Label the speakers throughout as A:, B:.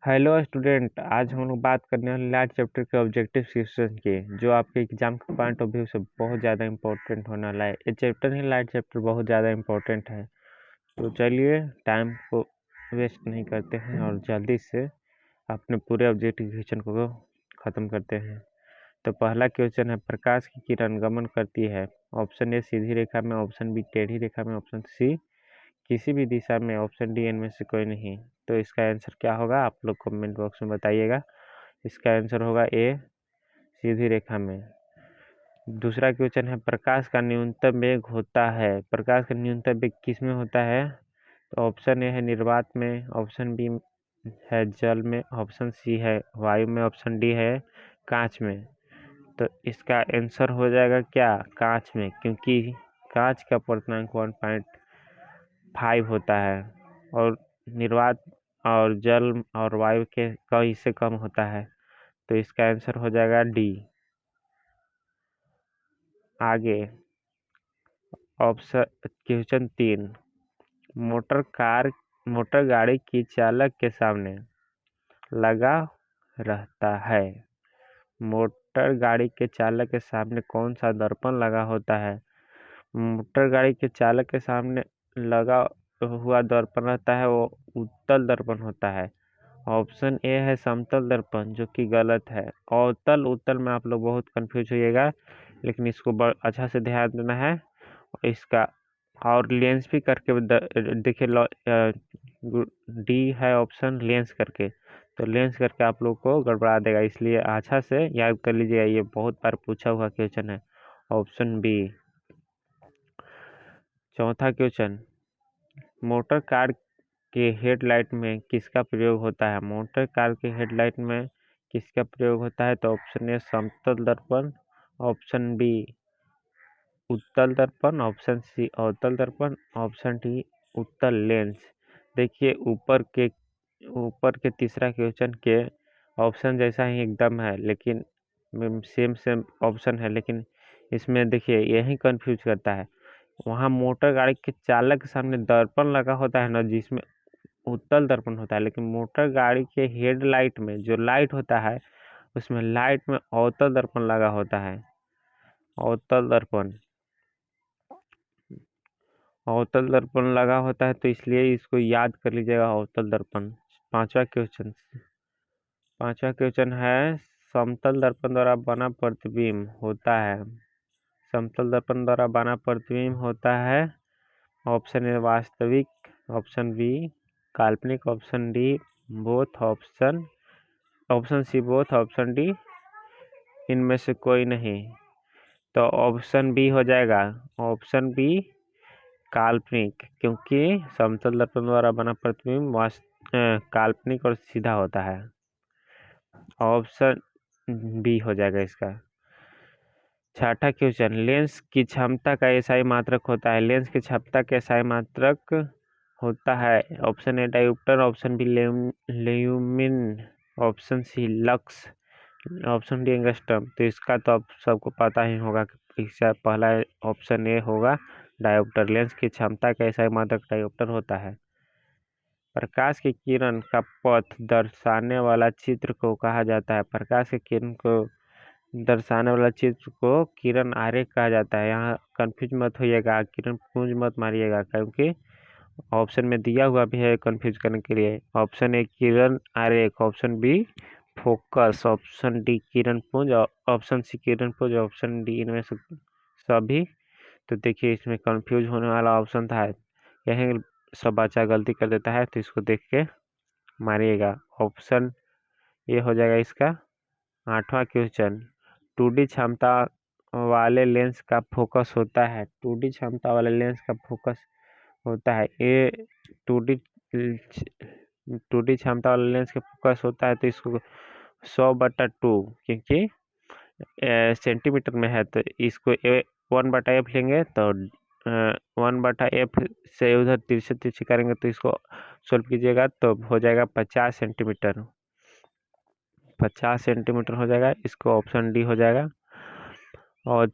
A: Hello student, आज हम लोग बात करने वाले लास्ट चैप्टर के ऑब्जेक्टिव क्वेश्चन की, जो आपके एग्जाम के पॉइंट ऑफ व्यू से बहुत ज़्यादा इंपॉर्टेंट होने वाला है। ये चैप्टर ही लास्ट चैप्टर बहुत ज़्यादा इंपॉर्टेंट है। तो चलिए टाइम को वेस्ट नहीं करते हैं और जल्दी से अपने पूरे ऑब्जेक्टिव क्वेश्चन को ख़त्म करते हैं। तो पहला क्वेश्चन है, प्रकाश की किरण गमन करती है। ऑप्शन ए सीधी रेखा में, ऑप्शन बी टेढ़ी रेखा में, ऑप्शन सी किसी भी दिशा में, ऑप्शन डी इनमें से कोई नहीं। तो इसका आंसर क्या होगा, आप लोग कमेंट बॉक्स में बताइएगा। इसका आंसर होगा ए सीधी रेखा में। दूसरा क्वेश्चन है, प्रकाश का न्यूनतम वेग होता है। प्रकाश का न्यूनतम वेग किस में होता है? तो ऑप्शन ए है निर्वात में, ऑप्शन बी है जल में, ऑप्शन सी है वायु में, ऑप्शन डी है कांच में। तो इसका आंसर हो जाएगा क्या, कांच में, क्योंकि कांच का पूर्णांक 1.5 होता है और निर्वात और जल और वायु के कई से कम होता है। तो इसका आंसर हो जाएगा डी। आगे ऑप्शन क्वेश्चन 3, मोटर गाड़ी की चालक के सामने लगा रहता है। मोटर गाड़ी के चालक के सामने कौन सा दर्पण लगा होता है? मोटर गाड़ी के चालक के सामने लगा हुआ दर्पण रहता है, वो उत्तल दर्पण होता है। ऑप्शन ए है समतल दर्पण, जो कि गलत है। अवतल उत्तल में आप लोग बहुत कंफ्यूज होइएगा, लेकिन इसको अच्छा से ध्यान देना है। इसका और लेंस भी करके देखिए, डी है ऑप्शन लेंस करके, तो लेंस करके आप लोग को गड़बड़ा देगा, इसलिए अच्छा से याद कर लीजिएगा, ये बहुत बार पूछा हुआ क्वेश्चन है। Option B. चौथा क्वेश्चन, मोटर कार के हेडलाइट में किसका प्रयोग होता है? मोटर कार के हेडलाइट में किसका प्रयोग होता है? तो ऑप्शन ए समतल दर्पण, ऑप्शन बी उत्तल दर्पण, ऑप्शन सी अवतल दर्पण, ऑप्शन डी उत्तल लेंस। देखिए ऊपर के तीसरा क्वेश्चन के ऑप्शन जैसा ही एकदम है, लेकिन सेम ऑप्शन है, लेकिन इसमें देखिए यही कंफ्यूज करता है। वहाँ मोटर गाड़ी के चालक के सामने दर्पण लगा होता है ना, जिसमें उत्तल दर्पण होता है, लेकिन मोटर गाड़ी के हेडलाइट में जो लाइट होता है, उसमें लाइट में अवतल दर्पण लगा होता है। अवतल दर्पण अवतल दर्पण लगा होता है, तो इसलिए इसको याद कर लीजिएगा, अवतल दर्पण। पांचवा क्वेश्चन पांचवा क्वेश्चन है, समतल दर्पण द्वारा बना प्रतिबिंब होता है। समतल दर्पण द्वारा बना प्रतिबिंब होता है। ऑप्शन ए वास्तविक, ऑप्शन बी काल्पनिक, option D both, option C both, option D इनमें से कोई नहीं। तो ऑप्शन बी हो जाएगा, ऑप्शन बी काल्पनिक, क्योंकि समतल दर्पण द्वारा बना प्रतिबिंब काल्पनिक और सीधा होता है। ऑप्शन बी हो जाएगा इसका। छठा क्वेश्चन, लेंस की क्षमता का एसआई मात्रक होता है। लेंस की क्षमता का एसआई मात्रक होता है। Option A dioptre, option B lumen, option C lux, option D angstrom. तो इसका तो आप सबको पता ही होगा कि इसका पहला ऑप्शन ए होगा डायोप्टर। लेंस की क्षमता का एसआई मात्रक डायोप्टर होता है। प्रकाश की किरण का पथ दर्शाने वाला चित्र को कहा जाता है। प्रकाश की किरण को दर्शाने वाला चित्र को किरण आरेख कहा जाता है। यहाँ कंफ्यूज मत होइएगा, किरण पुंज मत मारिएगा, क्योंकि ऑप्शन में दिया हुआ भी है कंफ्यूज करने के लिए। ऑप्शन ए किरण आरेख, option B focus, option D किरण पुंज, ऑप्शन सी किरण पुंज, ऑप्शन डी इनमें से सभी। तो देखिए इसमें कंफ्यूज होने वाला ऑप्शन था, यही सब बच्चा गलती कर देता है, तो इसको देख के मारिएगा। ऑप्शन ये हो जाएगा इसका। आठवां क्वेश्चन, 2D क्षमता वाले लेंस का फोकस होता है। 2D क्षमता वाले लेंस का फोकस होता है। ये 2D 2D क्षमता वाले लेंस का फोकस होता है, तो इसको 100/2, क्योंकि सेंटीमीटर में है, तो इसको 1/f लेंगे, तो 1/f से उधर तिरछे करेंगे, तो इसको सोल्व कीजिएगा तो हो जाएगा 50 सेंटीमीटर। 50 सेंटीमीटर हो जाएगा, इसको ऑप्शन डी हो जाएगा। और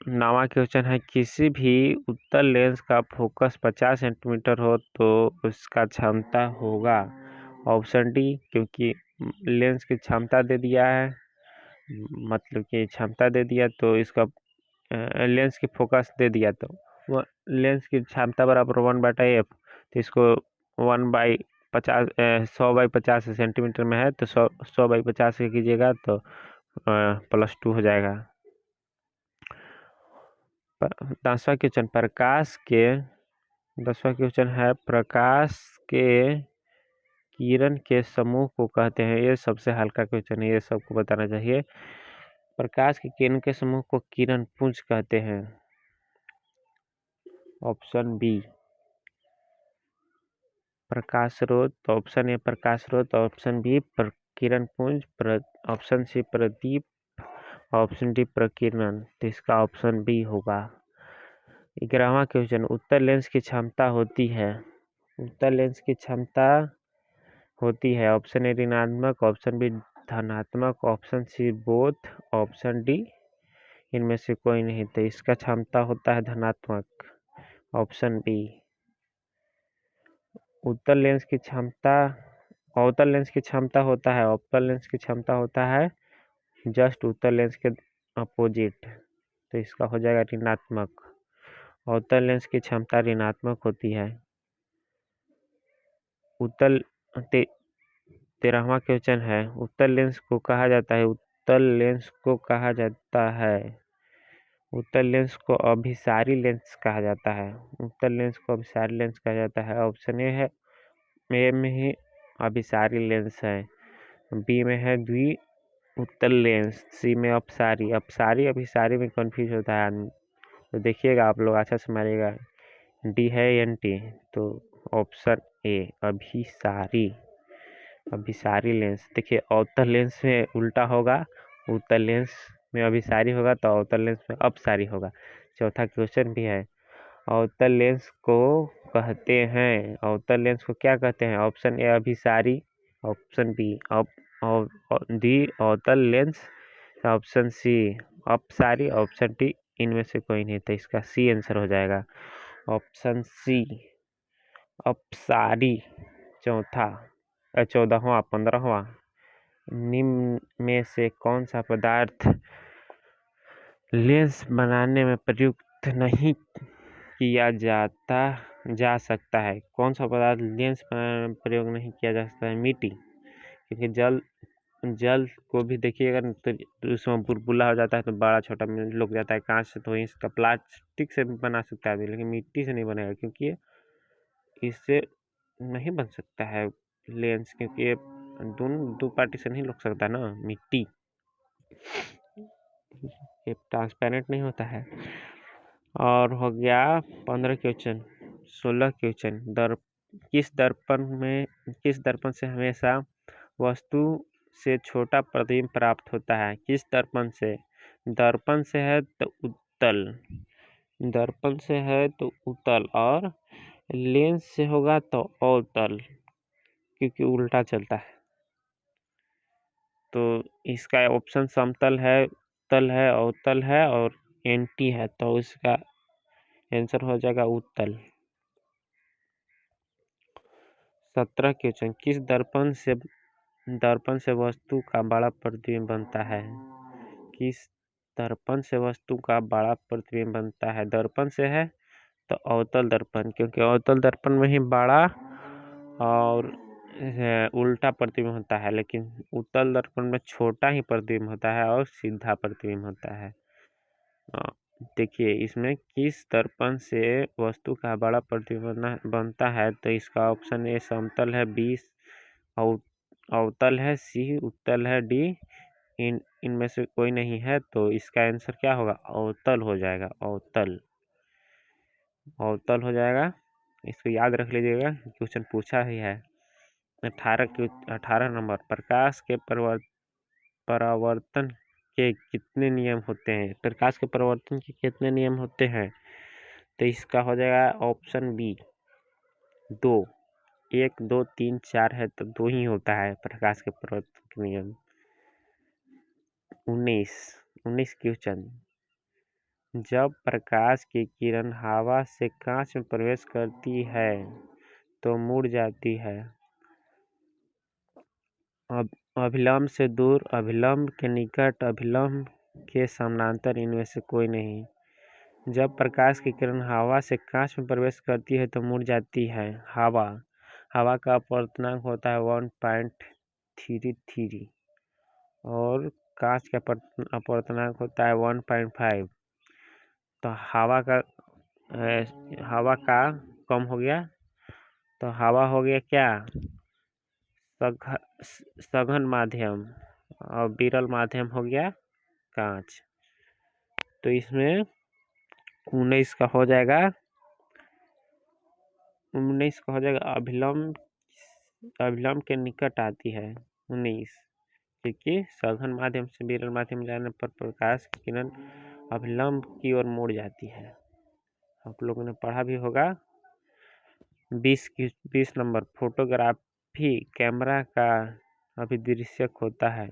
A: 9वां क्वेश्चन है, किसी भी उत्तल लेंस का फोकस 50 सेंटीमीटर हो तो उसका क्षमता होगा। ऑप्शन डी, क्योंकि लेंस की क्षमता दे दिया है, मतलब कि क्षमता दे दिया तो इसका लेंस की फोकस दे दिया तो वो लेंस की क्षमता बराबर 1/f, तो इसको 1/50 100/50 सेंटीमीटर में है तो 100/50 से कीजिएगा तो +2 हो जाएगा। 10वां क्वेश्चन है प्रकाश के किरण के समूह को कहते हैं। ये सबसे हल्का क्वेश्चन है, ये सबको बताना चाहिए। प्रकाश के किरण के समूह को किरण पुंज कहते हैं। ऑप्शन बी प्रकाश स्रोत, ऑप्शन ए प्रकाश स्रोत, ऑप्शन बी किरण पुंज, ऑप्शन सी प्रदीप, ऑप्शन डी प्रकीर्णन। तो इसका ऑप्शन बी होगा। 11वां क्वेश्चन उत्तर लेंस की क्षमता होती है। उत्तर लेंस की क्षमता होती है ऑप्शन ए ऋणात्मक, ऑप्शन बी धनात्मक, option C both, option D इनमें से कोई नहीं। तो इसका क्षमता होता है धनात्मक, ऑप्शन बी। उत्तर लेंस की क्षमता अवतल लेंस की क्षमता होता है, अवतल लेंस की क्षमता होता है जस्ट उत्तर लेंस के अपोजिट, तो इसका हो जाएगा ऋणात्मक। अवतल लेंस की क्षमता ऋणात्मक होती है। उत्तल 13वां क्वेश्चन है उत्तर लेंस को कहा जाता है। उत्तल लेंस को कहा जाता है उत्तर लेंस को अभिसारी लेंस कहा जाता है। उत्तर लेंस को अभिसारी लेंस कहा जाता है। ऑप्शन ए में ही अभिसारी लेंस है, बी में है द्वि उत्तल लेंस, सी में अपसारी। अपसारी अभिसारी में कंफ्यूज होता है आदमी, तो देखिएगा आप लोग अच्छा से मारिएगा। डी है NT, तो ऑप्शन ए अभिसारी। अभिसारी लेंस देखिए अवतल लेंस में उल्टा होगा, उत्तल लेंस में अभिसारी होगा तो अवतल लेंस में अपसारी होगा। चौथा क्वेश्चन भी है अवतल लेंस को कहते हैं, अवतल लेंस को क्या कहते हैं। ऑप्शन ए अभिसारी, ऑप्शन बी डी अवतल लेंस, ऑप्शन सी अपसारी, ऑप्शन डी इनमें से कोई नहीं। तो इसका सी आंसर हो जाएगा, ऑप्शन सी अपसारी। 15वां निम्न में से कौन सा पदार्थ लेंस बनाने में प्रयुक्त नहीं किया जा सकता है। कौन सा पदार्थ लेंस बनाने में प्रयोग नहीं किया जा सकता है। मिट्टी, क्योंकि जल को भी देखिएगा तो उसमें बुलबुला हो जाता है तो बड़ा छोटा लुक जाता है। कांच से तो इसका प्लास्टिक से भी बना सकता है, लेकिन मिट्टी से नहीं बनेगा क्योंकि इससे नहीं बन सकता है लेंस, क्योंकि ये दो पार्टी से नहीं लग सकता ना। मिट्टी ये ट्रांसपेरेंट नहीं होता है। और हो गया 15 क्वेश्चन। 16 क्वेश्चन किस दर्पण से हमेशा वस्तु से छोटा प्रतिबिंब प्राप्त होता है। किस दर्पण से है तो उत्तल, दर्पण से है तो उत्तल, और लेंस से होगा तो अवतल, क्योंकि उल्टा चलता है। तो इसका ऑप्शन समतल है, उत्तल है, अवतल है और NT है, तो इसका आंसर हो जाएगा उत्तल। 17 क्वेश्चन किस दर्पण से वस्तु का बड़ा प्रतिबिंब बनता है। किस दर्पण से वस्तु का बड़ा प्रतिबिंब बनता है। दर्पण से है तो अवतल दर्पण, क्योंकि अवतल दर्पण में ही बड़ा और उल्टा प्रतिबिंब होता है, लेकिन उत्तल दर्पण में छोटा ही प्रतिबिंब होता है और सीधा प्रतिबिंब होता है। देखिए इसमें किस दर्पण से वस्तु का बड़ा प्रतिबिंब बनता है, तो इसका ऑप्शन ए समतल है, बी अवतल है, सी उत्तल है, डी इनमें से कोई नहीं है। तो इसका आंसर क्या होगा, अवतल हो जाएगा। अवतल हो जाएगा, इसको याद रख लीजिएगा, क्वेश्चन पूछा ही है। 18 नंबर प्रकाश के परावर्तन के कितने नियम होते हैं। प्रकाश के परावर्तन के कितने नियम होते हैं, तो इसका हो जाएगा ऑप्शन बी 2। 1 2 3 4 है तो 2 ही होता है प्रकाश के परावर्तन के नियम। 19 क्वेश्चन जब प्रकाश की किरण हवा से कांच में प्रवेश करती है तो मुड़ जाती है। अभिलंब से दूर, अभिलंब के निकट, अभिलंब के समानांतर, इनमें से कोई नहीं। जब प्रकाश की किरण हवा से कांच में प्रवेश करती है तो मुड़ जाती है। हवा का अपवर्तनांक होता है 1.33 और कांच का अपवर्तनांक होता है 1.5। तो हवा का कम हो गया, तो हवा हो गया क्या, सघन माध्यम, और विरल माध्यम हो गया कांच। तो इसमें 19 का हो जाएगा, अभिलंब के निकट आती है 19, क्योंकि सघन माध्यम से विरल माध्यम जाने पर प्रकाश की किरण अभिलंब की ओर मुड़ जाती है। आप लोगों ने पढ़ा भी होगा। 20 नंबर, फोटोग्राफी कैमरा का अभिदृश्यक होता है।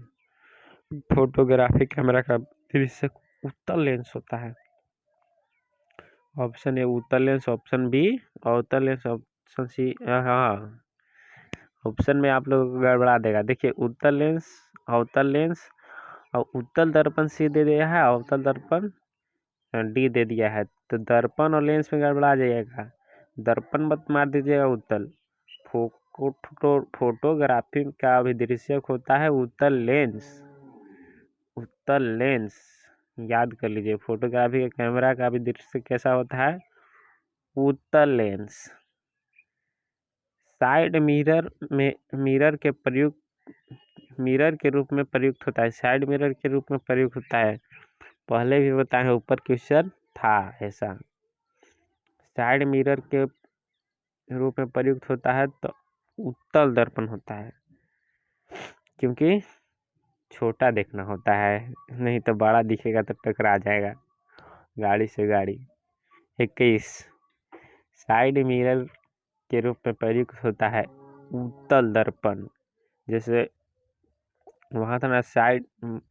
A: फोटोग्राफी कैमरा का अभिदृश्यक उत्तल लेंस होता है। ऑप्शन ए उत्तल लेंस, ऑप्शन बी अवतल लेंस, ऑप्शन सी, हाँ ऑप्शन में आप लोग गड़बड़ा देगा। देखिए उत्तल लेंस, अवतल लेंस और उत्तल दर्पण सी दे दिया है, अवतल दर्पण डी दे दिया है। तो दर्पण और लेंस में गड़बड़ा जाएगा। दर्पण मत मार दीजिएगा उत्तल। फोटोग्राफी का अभिदृश्यक होता है उत्तल लेंस। उत्तल लेंस याद कर लीजिए। फोटोग्राफी के कैमरा का अभिदृश्यक कैसा होता है, उत्तल लेंस। साइड मिरर के रूप में प्रयुक्त होता है। साइड मिरर के रूप में प्रयुक्त होता है, पहले भी बताए, ऊपर क्वेश्चन था ऐसा। साइड मिरर के रूप में प्रयुक्त होता है तो उत्तल दर्पण होता है, क्योंकि छोटा देखना होता है, नहीं तो बड़ा दिखेगा तो टकरा जाएगा गाड़ी से गाड़ी। 21 साइड मिरर के रूप में प्रयुक्त होता है उत्तल दर्पण। जैसे वहाँ था ना,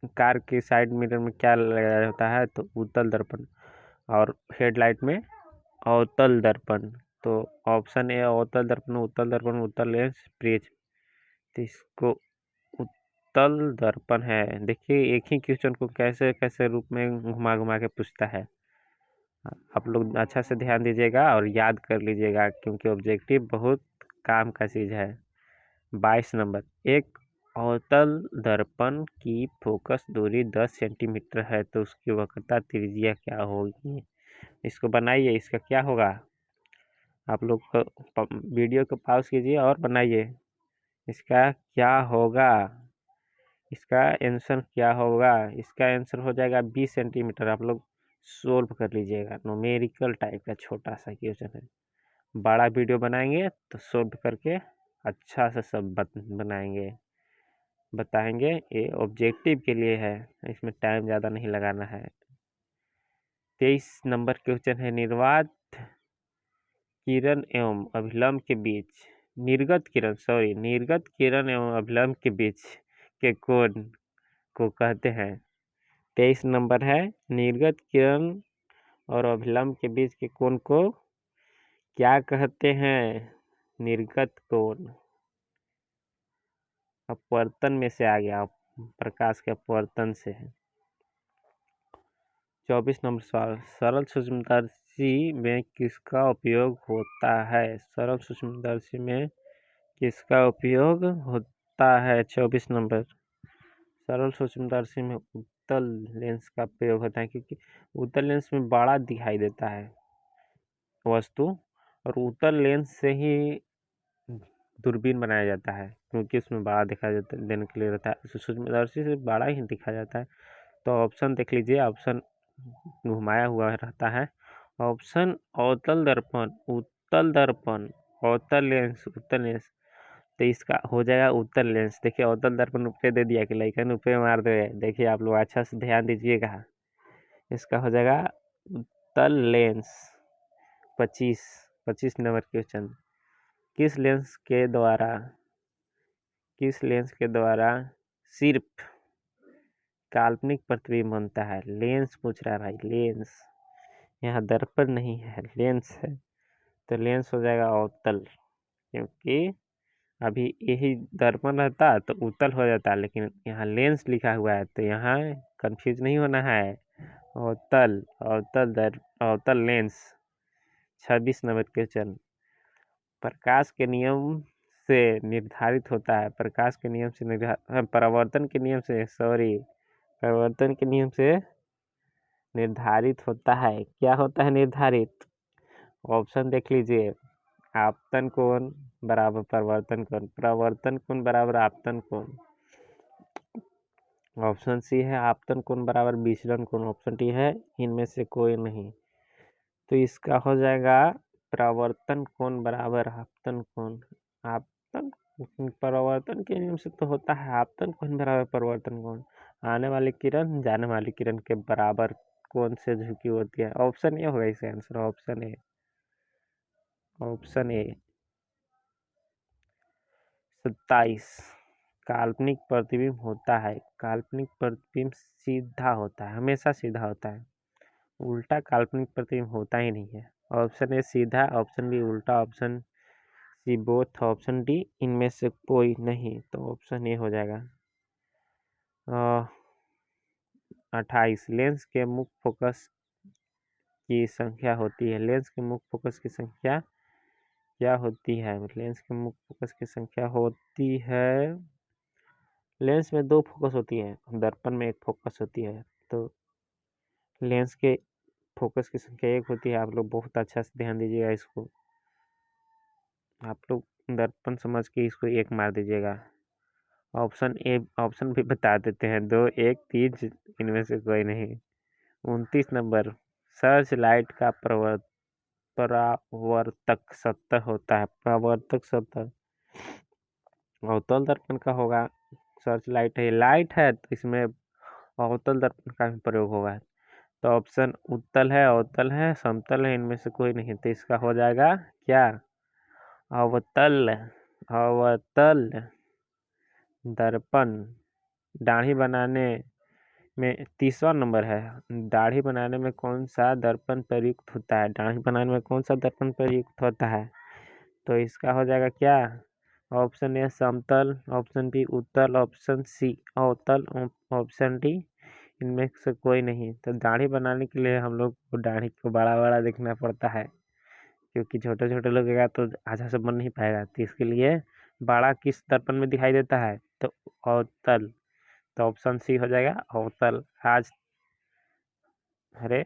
A: कार के साइड मिरर में क्या लगाया होता है, तो उत्तल दर्पण, और हेडलाइट में अवतल दर्पण। तो ऑप्शन ए अवतल दर्पण, उत्तल लेंस, प्रिज्म, तो इसको उत्तल दर्पण है। देखिए एक ही क्वेश्चन को कैसे कैसे रूप में घुमा घुमा के पूछता है। आप लोग अच्छा से ध्यान दीजिएगा और याद कर लीजिएगा, क्योंकि ऑब्जेक्टिव बहुत काम का चीज़ है। 22 नंबर, एक अवतल दर्पण की फोकस दूरी 10 सेंटीमीटर है तो उसकी वक्रता त्रिज्या क्या होगी। इसको बनाइए, इसका क्या होगा। आप लोग वीडियो को पॉज कीजिए और बनाइए, इसका क्या होगा, इसका आंसर क्या होगा। इसका आंसर हो जाएगा 20 सेंटीमीटर। आप लोग सोल्व कर लीजिएगा, न्यूमेरिकल टाइप का छोटा सा क्वेश्चन है। बड़ा वीडियो बनाएंगे तो सोल्व करके अच्छा से सब बनाएंगे, बताएंगे। ये ऑब्जेक्टिव के लिए है, इसमें टाइम ज़्यादा नहीं लगाना है। 23 नंबर क्वेश्चन है, निर्गत किरण एवं अभिलंब के बीच निर्गत किरण एवं अभिलंब के बीच के कोण को कहते हैं। 23 नंबर है, निर्गत किरण और अभिलंब के बीच के कोण को क्या कहते हैं। निर्गत कोण अपवर्तन में से आ गया, प्रकाश के अपवर्तन से है। 24 नंबर सवाल, सरल सूक्ष्मदर्शी में किसका उपयोग होता है। सरल सूक्ष्मदर्शी में किसका उपयोग होता है। 24 नंबर, सरल सूक्ष्मदर्शी में उत्तल लेंस का प्रयोग होता है, क्योंकि उत्तल लेंस में बड़ा दिखाई देता है वस्तु, और उत्तल लेंस से ही दूरबीन बनाया जाता है, क्योंकि उसमें बड़ा दिखाई देने के लिए रहता है। सूक्ष्मदर्शी से बड़ा ही दिखा जाता है। तो ऑप्शन देख लीजिए, ऑप्शन घुमाया हुआ रहता है। ऑप्शन अवतल दर्पण, उत्तल दर्पण, अवतल लेंस, उत्तल लेंस, तो इसका हो जाएगा उत्तल लेंस। देखिए अवतल दर्पण ऊपर दे दिया कि लाइकन ऊपर मार दे। देखिए आप लोग अच्छा से ध्यान दीजिएगा, इसका हो जाएगा उत्तल लेंस। 25 नंबर क्वेश्चन, किस लेंस के द्वारा सिर्फ काल्पनिक प्रतिबिंब बनता है। लेंस पूछ रहा है भाई, लेंस, यहाँ दर्पण नहीं है, लेंस है। तो लेंस हो जाएगा अवतल, क्योंकि अभी यही दर्पण रहता तो उत्तल हो जाता, लेकिन यहाँ लेंस लिखा हुआ है तो यहाँ कंफ्यूज नहीं होना है। अवतल अवतल लेंस 26 नंबर क्वेश्चन। प्रकाश के नियम से निर्धारित होता है, प्रकाश के नियम से परावर्तन के नियम से परावर्तन के नियम से निर्धारित होता है। क्या होता है निर्धारित? ऑप्शन देख लीजिए। आपतन कोण बराबर परावर्तन कोण, परावर्तन कोण बराबर आपतन कोण। ऑप्शन सी है आपतन कोण बराबर विचलन कोण, ऑप्शन डी है इनमें से कोई नहीं। तो इसका हो जाएगा परावर्तन कोण बराबर आपतन कोण। आपतन परावर्तन के नियम से तो होता है आपतन कोण बराबर परावर्तन कोण। आने वाली किरण जाने वाली किरण के बराबर कोण से झुकी होती है। ऑप्शन ए होगा इसका answer, option A. Option A 27। काल्पनिक प्रतिबिंब होता है, काल्पनिक प्रतिबिंब सीधा होता है, हमेशा सीधा होता है। उल्टा काल्पनिक प्रतिबिंब होता ही नहीं है। ऑप्शन ए सीधा, ऑप्शन बी उल्टा, option C both, option D इनमें से कोई नहीं। तो ऑप्शन ए हो जाएगा। 28। लेंस के मुख्य फोकस की संख्या होती है, लेंस के मुख्य फोकस की संख्या क्या होती है? लेंस के मुख्य फोकस की संख्या होती है, लेंस में 2 फोकस होती है, दर्पण में 1 फोकस होती है। तो लेंस के फोकस की संख्या 1 होती है। आप लोग बहुत अच्छा से ध्यान दीजिएगा इसको, आप लोग दर्पण समझ के इसको 1 मार दीजिएगा। ऑप्शन ए, ऑप्शन भी बता देते हैं, 2, 1, 3 इनमें से कोई नहीं। 29 नंबर, सर्च लाइट का परावर्तक सतह होता है, परावर्तक सतह अवतल दर्पण का होगा। सर्च लाइट है, लाइट है तो इसमें अवतल दर्पण का भी प्रयोग होगा। तो ऑप्शन उत्तल है, अवतल है, समतल है, इनमें से कोई नहीं। तो इसका हो जाएगा क्या? अवतल। अवतल दर्पण दाढ़ी बनाने में 30वां नंबर है। दाढ़ी बनाने में कौन सा दर्पण प्रयुक्त होता है? दाढ़ी बनाने में कौन सा दर्पण प्रयुक्त होता है? तो इसका हो जाएगा क्या? ऑप्शन ए समतल, ऑप्शन बी उत्तल, ऑप्शन सी अवतल, ऑप्शन डी इनमें से कोई नहीं। तो दाढ़ी बनाने के लिए हम लोग को दाढ़ी को बड़ा बड़ा देखना पड़ता है, क्योंकि छोटे छोटे लगेगा तो अच्छा से बन नहीं पाएगा। तो इसके लिए बड़ा किस दर्पण में दिखाई देता है? तो अवतल। तो ऑप्शन सी हो जाएगा अवतल। आज अरे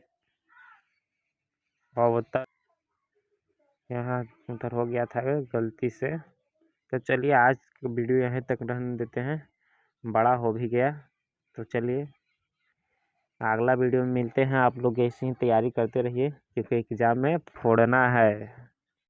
A: अवतल यहाँ उधर हो गया था गलती से। तो चलिए आज की वीडियो यहीं तक रहने देते हैं, बड़ा हो भी गया। तो चलिए अगला वीडियो में मिलते हैं। आप लोग ऐसे ही तैयारी करते रहिए, क्योंकि एग्ज़ाम में फोड़ना है।